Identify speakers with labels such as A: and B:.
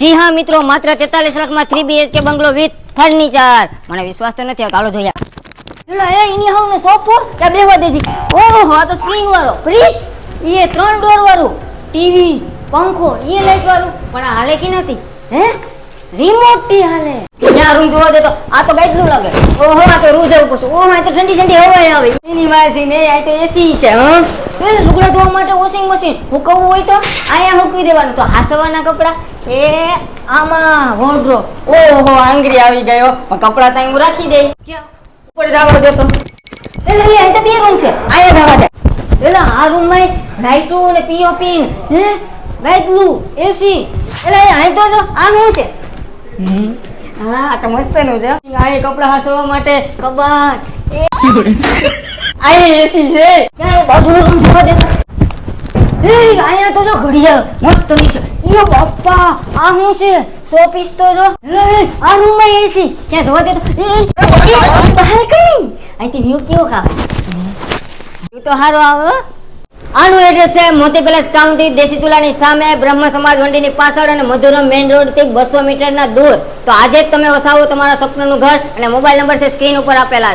A: જી હા મિત્રો, માત્ર 43 લાખમાં 3 BHK બંગલો વિથ ફર્નિચર. મને વિશ્વાસ તો નથી આવતો, હાલો જોઈએ. એલા એ ઇની હાઉને સોફો કે બેહવા દેજી. ઓહો, આ તો સ્પ્રિંગ વાળો ફ્રીજ, એ 3 ડોર વાળું ટીવી, પંખો, એ લાઈટ વાળું. પણ આ હાલે કે નથી? હે રિમોટ થી હાલે. ક્યાં રૂમ જોવા દે તો આ તો ગાઈડલું લાગે. ઓહો, આ તો રૂ જવું પડશે. ઓહો, આ તો ઠંડી ઠંડી હવા આવે. એની વાસી ને આ તો એસી છે. હા એ લુગડા ધોવા માટે વોશિંગ મશીન. હુકવવું હોય તો અહીંયા હુકવી દેવાનું. તો હાસવાના કપડા એ આમાં વોર્ડરોબ. ઓહો, આંગળી આવી ગયો. પણ કપડા તો હું રાખી દે. ક્યાં ઉપર જવા દે તો. એટલે અહીં તો 2 રૂમ છે, અહીંયા જવા દે. એટલે આ રૂમ માં લાઈટો ને પીઓપી હે લાઈટલું એસી. એટલે અહીં તો જો આ શું છે? હા, આ તો મસ્ત નું છે. અહીં કપડા હાસવા માટે કબાટ. અહીં એસી છે. ક્યાં બાજુનો રૂમ જવા દે. એ અહીંયા તો જો ઘડિયાળ મસ્ત ની છે. યો બાપા, આ શું છે? શોપીસ તો જો. આ રૂમ માં એસી. ક્યાં જોવા દે તો. બહાર કઈ અહીંથી વ્યૂ કેવો ખાવે. વ્યૂ તો સારો આવે. આનું એડ્રેસ છે મોતી પેલેસ કાઉન્ટી, દેશી ચૂલાની સામે, બ્રહ્મ સમાજ મંડીની પાછળ અને મધુરમ મેઇન રોડ થી 200 મીટરના દૂર. તો આજે જ તમે વસાવો તમારા સપનાનું ઘર અને મોબાઈલ નંબર છે સ્ક્રીન ઉપર આપેલા છે.